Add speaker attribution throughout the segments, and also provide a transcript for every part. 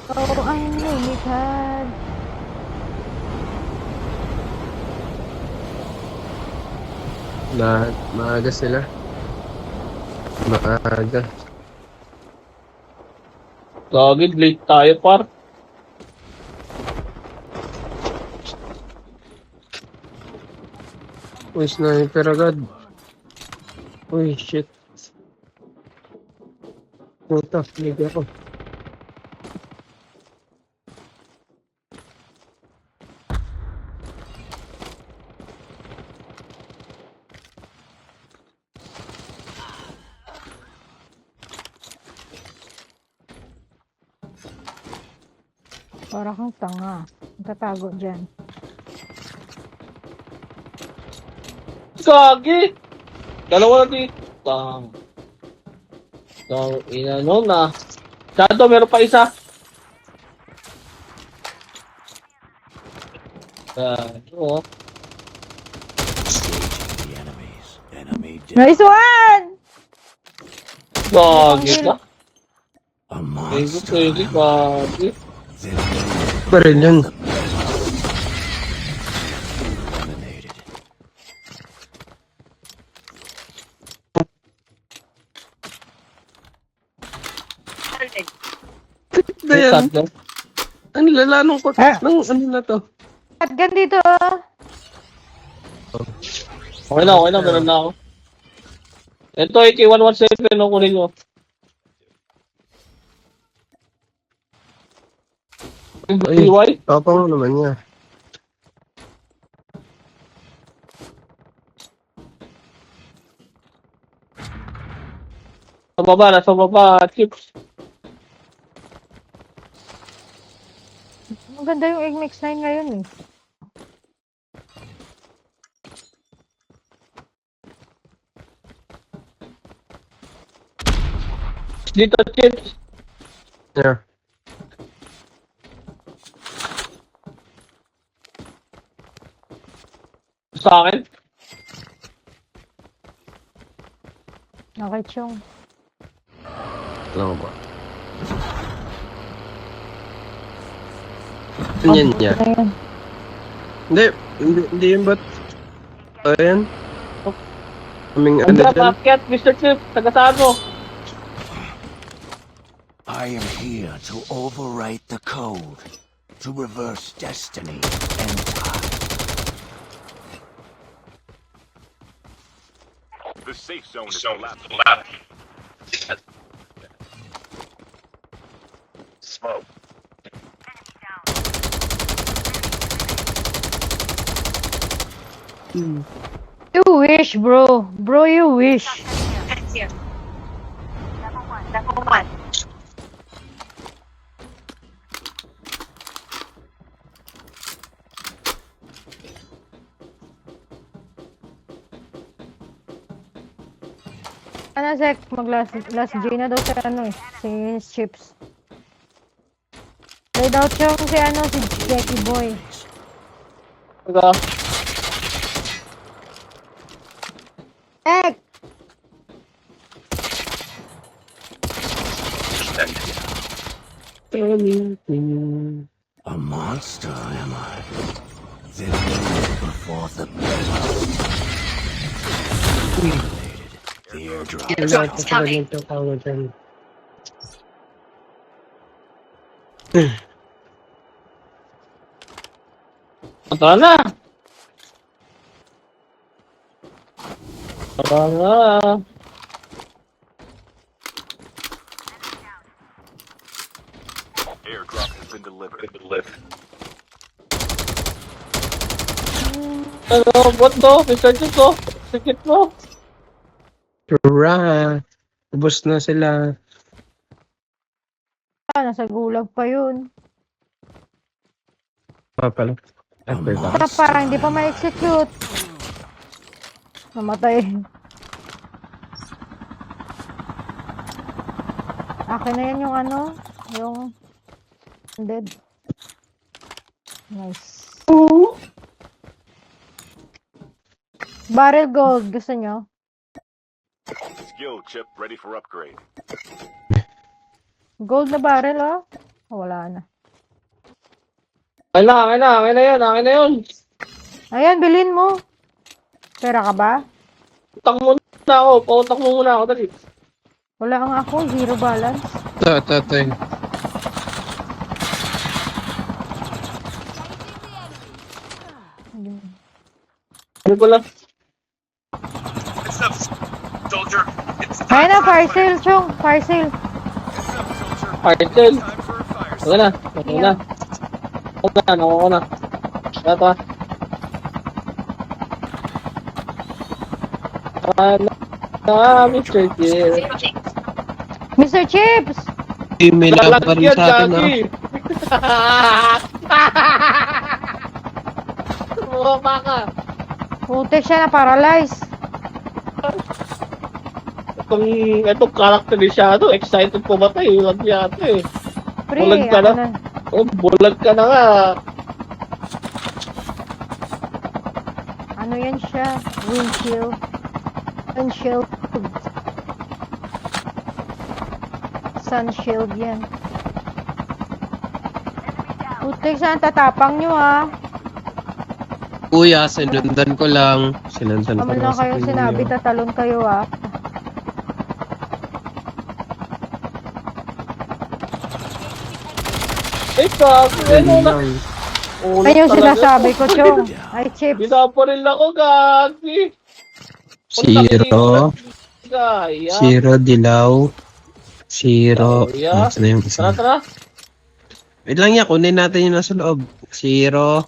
Speaker 1: Oh, unlimited.
Speaker 2: Maaga sila. Maaga.
Speaker 3: Gagid, late tayo, par.
Speaker 2: Uy, sniper agad. Uy, shit. Puta, hindi ako.
Speaker 1: Para kang tanga. Tatago dyan.
Speaker 3: Gagi! Dalawa na dito. Ina no na. Shadow, meron pa isa. Oh.
Speaker 1: Nice one!
Speaker 3: Gagi ka.
Speaker 4: A
Speaker 3: Pwede,
Speaker 4: monster.
Speaker 3: pwede, gagi.
Speaker 2: Baril yun.
Speaker 4: Eliminated.
Speaker 2: Na yan.
Speaker 3: Shotgun.
Speaker 2: Ang lalanong ko.
Speaker 1: Ah.
Speaker 2: Nang ano na to?
Speaker 1: Shotgun dito, oh.
Speaker 3: Okay na, meron na ako. Ito, AK-117, no, kunin mo.
Speaker 2: Ay,
Speaker 3: DY?
Speaker 2: tapang naman niya.
Speaker 3: Nasa baba, chips.
Speaker 1: Maganda yung Igmix 9 ngayon, eh.
Speaker 3: Dito, chips.
Speaker 2: Yeah.
Speaker 3: Sa akin.
Speaker 1: Okay, Chong.
Speaker 2: Alam ko ba? Yan niya.
Speaker 1: Ayan.
Speaker 2: Hindi yun ba't? Ayan. Kaming ano
Speaker 3: Andra,
Speaker 2: dyan.
Speaker 3: bakit? Mr. Chip, taga-saan mo?
Speaker 4: I am here to overwrite the code, to reverse destiny and time.
Speaker 5: The safe zone is collapsing. Smoke.
Speaker 1: You wish, bro. Bro, you wish. Ano, Zek? Mag-last G na daw si ano eh. Si Chips. Laid out yung si ano, si Jackie Boy.
Speaker 3: Taga.
Speaker 1: Ek!
Speaker 4: A monster, am I? Then before the the airdrop.
Speaker 2: Lahat ko sa ganito kawo dyan.
Speaker 3: Tara na. Tara na.
Speaker 5: Airdrop has been delivered.
Speaker 3: Ano, what to? Mr. Chip to? Sikit mo.
Speaker 2: Hurrah! Ubus na sila.
Speaker 1: Nasa gulag pa yun.
Speaker 2: Pala.
Speaker 4: A
Speaker 2: Diba?
Speaker 1: Kaya parang hindi pa ma-execute. Namatay. Akin na yan yung ano, yung dead. Nice. Barrel gold, gusto nyo?
Speaker 5: Skill chip ready for upgrade.
Speaker 1: Gold na barrel, oh. Wala na.
Speaker 3: Akin na yun.
Speaker 1: Ayan, bilhin mo. Pera ka ba?
Speaker 3: Utang mo na ako. Pautang mo muna ako. Dali.
Speaker 1: Wala nga ako. Zero balance.
Speaker 2: Ito.
Speaker 3: Ano ko lang?
Speaker 5: It's up, soldier. It's
Speaker 1: Ayan na, fire sale, Chong. Fire sale.
Speaker 3: Parcel.
Speaker 5: time for a fire
Speaker 3: Ako na. Ako na. Ito. Mr. Jill.
Speaker 1: Mr. Chips!
Speaker 2: May lang pa rin sa atin,
Speaker 3: Gagi. Bumaba ka.
Speaker 1: Putek siya na paralyze.
Speaker 3: Itong karakter ni Shadow, excited po ba tayo? Lang yata eh.
Speaker 1: Pre,
Speaker 3: Bulag ka
Speaker 1: ako
Speaker 3: na.
Speaker 1: na.
Speaker 3: Oh, bulag ka na nga.
Speaker 1: Ano yan siya? Windshield. Sunshield. Sunshield yan. Putek, saan tatapang nyo
Speaker 2: Kuya, sinundan ko lang. Sinundan ko
Speaker 1: Naman
Speaker 2: lang
Speaker 1: lang kayo
Speaker 2: sa
Speaker 1: sinabi,
Speaker 2: kuya.
Speaker 1: tatalon kayo
Speaker 3: Gago. Ano na?
Speaker 2: Lang.
Speaker 3: Ulit
Speaker 1: Ayun yung
Speaker 3: talaga
Speaker 1: sinasabi
Speaker 3: to.
Speaker 1: ko, Chong. Ay, Chips.
Speaker 3: Binaparil ako, Gagi.
Speaker 2: Zero.
Speaker 3: Gaya.
Speaker 2: Zero, dilaw. Zero.
Speaker 3: Gaya.
Speaker 2: Saan na yung isa?
Speaker 3: Tara.
Speaker 2: Wait lang yan, kunin natin yung nasa loob. Zero.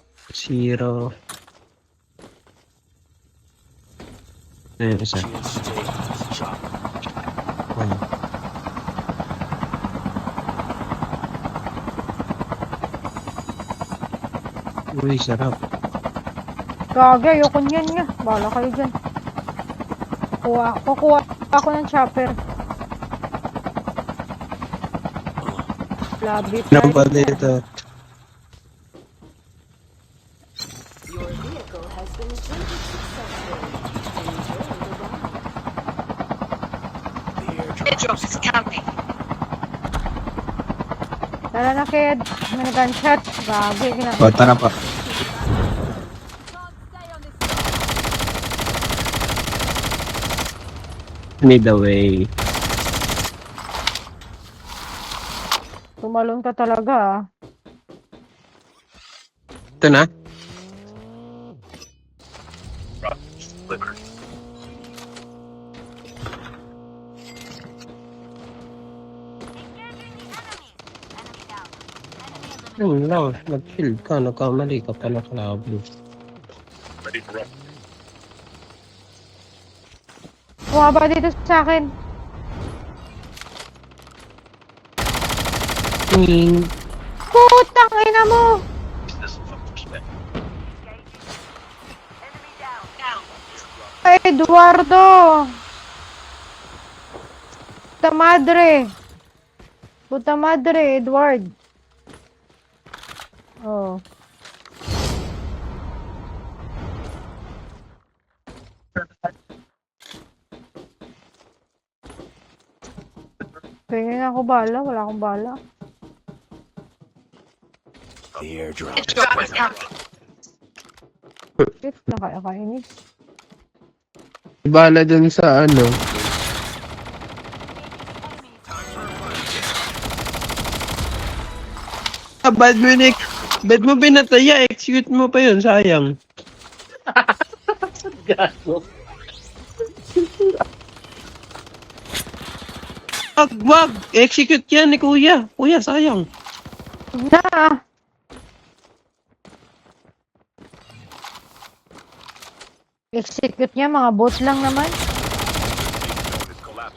Speaker 2: Ano yung isa?
Speaker 4: She'll stay on this job.
Speaker 2: Uy, sarap.
Speaker 1: Gagi, ayoko niyan nga. Bala kayo dyan. Kukuha ako ng chopper. Labi
Speaker 2: Ano pa dito?
Speaker 6: Your vehicle has been traded successfully. Enjoy the ride.
Speaker 4: The airdrop is coming.
Speaker 1: Tara na, kid. May gunshot. Gagi,
Speaker 2: O, tara pa. Need a way.
Speaker 1: Tumalon ka talaga
Speaker 2: Ito na.
Speaker 5: delivered.
Speaker 2: Yun lang, nag-shield ka, nagkamali ka pa na kalabo.
Speaker 5: Ready for up.
Speaker 1: Bumaba dito sa akin. Putang ina mo!
Speaker 5: This is
Speaker 1: Eduardo! Puta madre, Edward. Oh. Pengen ako bala, wala akong bala.
Speaker 4: The airdrop is coming.
Speaker 1: Shit, nakakainis.
Speaker 2: Bala dun sa ano. Bad mo Nick. Bad mo binataya, execute mo pa yun, sayang.
Speaker 3: Gago.
Speaker 2: Wag! Execute yan ni Kuya. Kuya, sayang.
Speaker 1: Na! Execute niya, mga bot lang naman.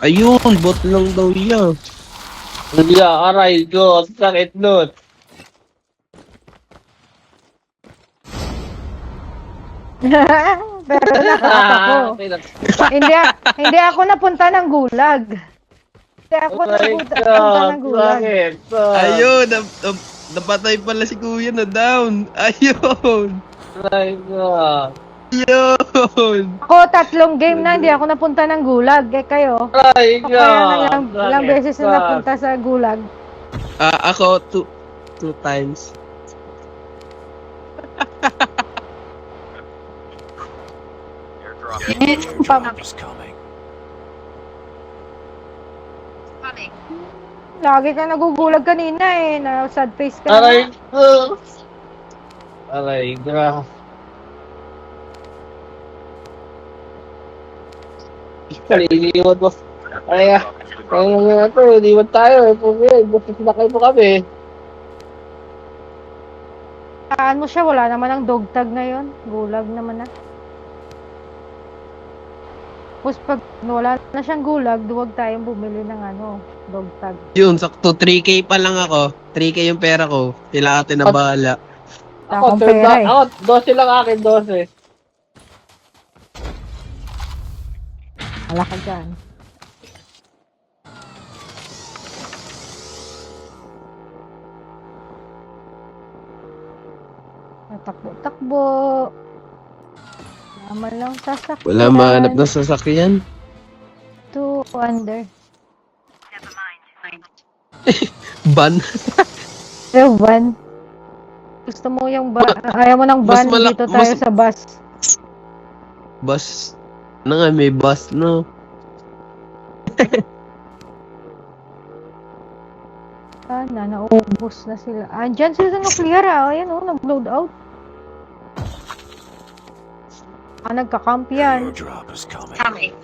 Speaker 2: Ayun, bot lang daw yan.
Speaker 3: Hindi aray ko. Sakit nun.
Speaker 1: Pero nakakako. Hindi ako napunta ng gulag. Hindi ako napunta ng gulag.
Speaker 3: Sakit.
Speaker 2: Ayun, napatay pala si Kuya na down. Ayun.
Speaker 3: Aray ko.
Speaker 2: Ayun.
Speaker 1: Ako, 3 game na, hindi ako napunta ng gulag. Eh, kayo?
Speaker 3: Aray
Speaker 1: O
Speaker 3: ko.
Speaker 1: kaya ilang beses na napunta sa gulag.
Speaker 2: Ako, 2 times.
Speaker 5: Airdrop.
Speaker 4: Airdrop is coming.
Speaker 1: Lagi ka nagugulag kanina eh. Na sad face ka
Speaker 3: Aray
Speaker 1: na.
Speaker 3: ko! Aray, gra. Kaliliwan mo. Ay, kaya nga ito, liwan tayo. Bukas na kayo po kami.
Speaker 1: Saan mo siya? Wala naman ang dog tag ngayon. Gulag naman na. Tapos pag wala na siyang gulag, duwag tayong bumili ng dog tag.
Speaker 2: Yun, sakto 3K pa lang ako. 3K yung pera ko. Sila ate na bahala.
Speaker 1: Takong
Speaker 3: third
Speaker 1: pera eh.
Speaker 3: Ako, 12 lang akin, 12.
Speaker 1: Wala ka dyan. Takbo-takbo. Naman lang sasakyan.
Speaker 2: Wala mahanap na sasakyan.
Speaker 1: 2 under.
Speaker 2: Ban.
Speaker 1: Pero van. Gusto mo yung ayaw mo ng
Speaker 2: Mas
Speaker 1: van, dito tayo sa bus.
Speaker 2: Bus. Ano nga, may bus, no?
Speaker 1: Naubos na sila. Andyan sila sa nuclear Ayan nag-load out. Nagka-camp yan.
Speaker 4: Airdrop is coming.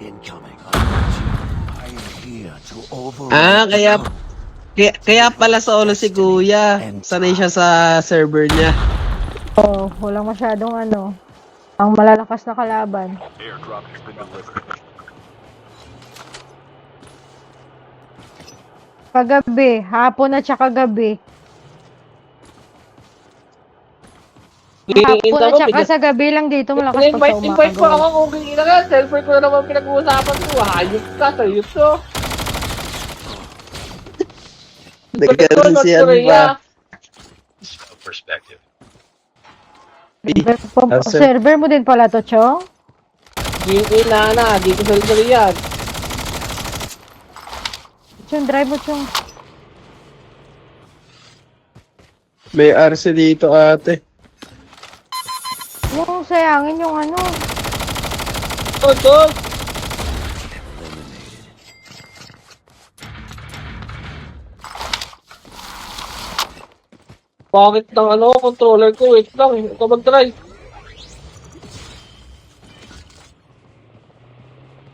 Speaker 4: Incoming. I am here to override
Speaker 2: Kaya
Speaker 4: the code.
Speaker 2: kaya pala solo si Kuya. Sanay siya sa server niya.
Speaker 1: Walang masyadong ang malalakas na kalaban.
Speaker 5: Airdrop has been delivered.
Speaker 1: Paggabi, hapon at saka gabi. Hapon at saka sa gabi lang dito malakas pag sa
Speaker 3: Invite ko
Speaker 1: umaga.
Speaker 3: ako kung kikita ka. Cellphone ko na naman pinag-uusapan ko. Hayop ka, sayop to.
Speaker 2: Nagkaroon si ano ba?
Speaker 5: Perspective.
Speaker 1: Server mo din pala to, Chong?
Speaker 3: Nana, dito sa Riyadh.
Speaker 1: Chong, drive mo, Chong.
Speaker 2: May RC dito ate.
Speaker 1: Huwag mong sayangin yung
Speaker 3: Tol. Bakit ng controller ko? Wait lang, ito mag-try.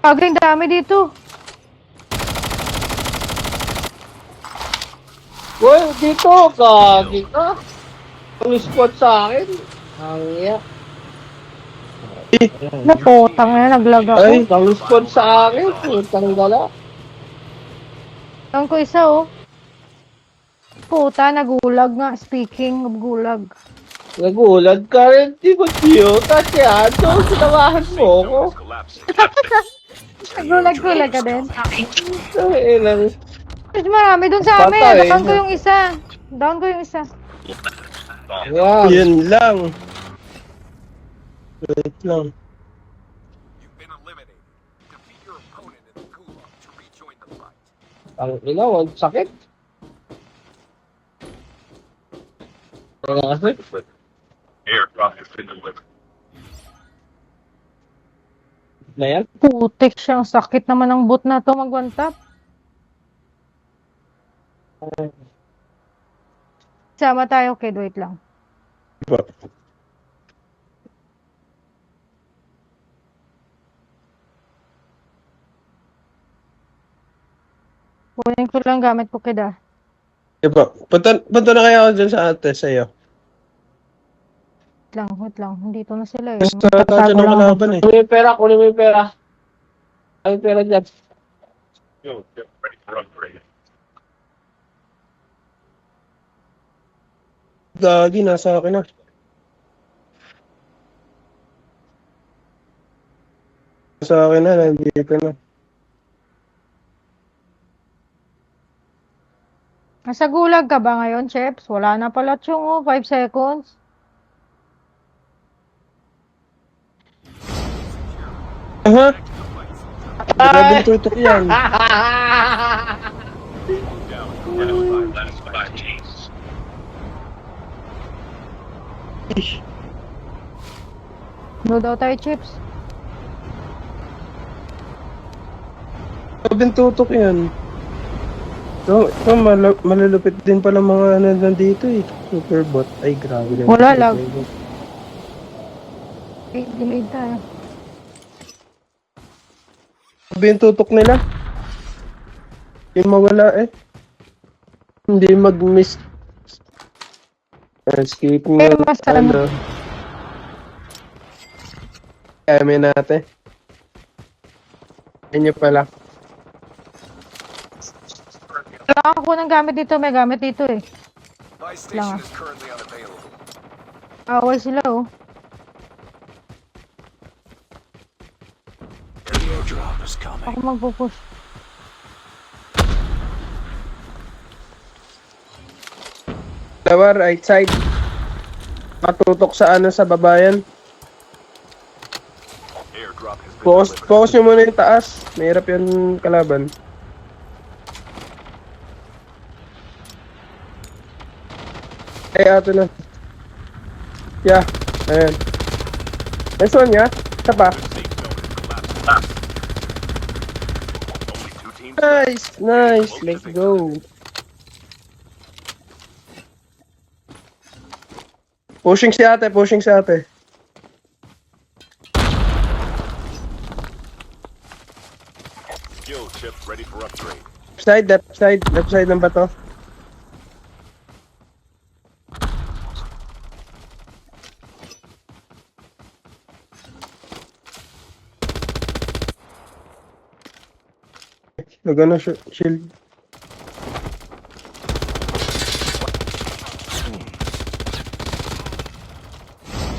Speaker 1: Paging dami dito.
Speaker 3: Well, dito, kagi ka. Ang squad sa akin. Ang iya.
Speaker 1: Napotang na, naglag ako.
Speaker 2: Ay.
Speaker 3: Ang squad sa akin. Putang dala.
Speaker 1: Ang ko isa, Puta, nagulag nga. Speaking of gulag.
Speaker 3: Nagulag ka rin, di ba cute? Kasi sinamahan mo ako.
Speaker 5: Has collapsed.
Speaker 1: Nagulag-gulag ka din.
Speaker 3: Ay, lang.
Speaker 1: Mas marami dun sa amin.
Speaker 3: Patay.
Speaker 1: Down ko yung isa. Down ko yung isa.
Speaker 3: Yan.
Speaker 2: Yun lang. Wait lang.
Speaker 5: You've been eliminated. Defeat your opponent in the gulag to rejoin the fight.
Speaker 3: Ang ilaw, ang sakit. Ano kasi?
Speaker 5: Airdrop has been delivered.
Speaker 3: Na yan?
Speaker 1: Putik siyang sakit naman ng boot na to mag-one tap. Sama tayo, kid. Wait lang. Kunin ko lang gamit ko, kid.
Speaker 2: Diba? Punta na kaya ako dyan sa ate sa'yo.
Speaker 1: Wait lang. Nandito na sila eh.
Speaker 2: Gusto
Speaker 1: Magtatago
Speaker 2: natin ng
Speaker 1: lang ako.
Speaker 2: kalaban eh.
Speaker 3: Kunin mo yung pera. Ay, pera dyan.
Speaker 5: Yo, get ready for upgrade.
Speaker 2: Gagi, nasa akin na. Nasa akin na, nandito na.
Speaker 1: Nasa gulag ka ba ngayon, Cheps? Wala na pala, Chong, 5 seconds.
Speaker 2: Aha! Grabe tutok yan.
Speaker 1: No daw tayo, Chips.
Speaker 2: Sabing tutok yan. So, malulupit din pala mga ano nandito eh. Superbot. Ay, grabe.
Speaker 1: Wala lang. Delayed tayo.
Speaker 2: Sabing tutok nila. Yung mawala eh. Hindi mag-miss. Skip nga.
Speaker 1: mas ano.
Speaker 2: Kami natin. Yan nyo pala.
Speaker 1: Wala ako ng gamit dito. May gamit dito eh.
Speaker 5: Buy station is currently unavailable.
Speaker 1: Awal sila oh.
Speaker 4: The airdrop is coming.
Speaker 1: Ako magpupush.
Speaker 2: Dalawa, right side. Matutok sa ano sa babayan.
Speaker 5: Airdrop has been
Speaker 2: Focus nyo muna yung taas. Mahirap yan kalaban. Ay, ato na. Yeah, ayan. Nice one, yeah. Isa pa. Nice, nice. Let's go. Pushing si ate, pushing si ate.
Speaker 5: Skill chip ready for upgrade.
Speaker 2: Left side ng bato. Lagano shield.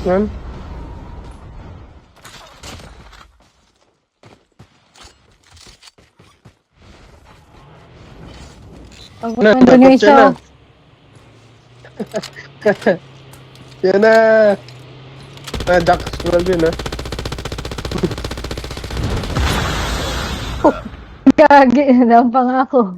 Speaker 2: Yan.
Speaker 1: Pag nandun yung isa oh.
Speaker 2: Yan na. Jack 12 yun, ha?
Speaker 1: Gagi, nampang ako.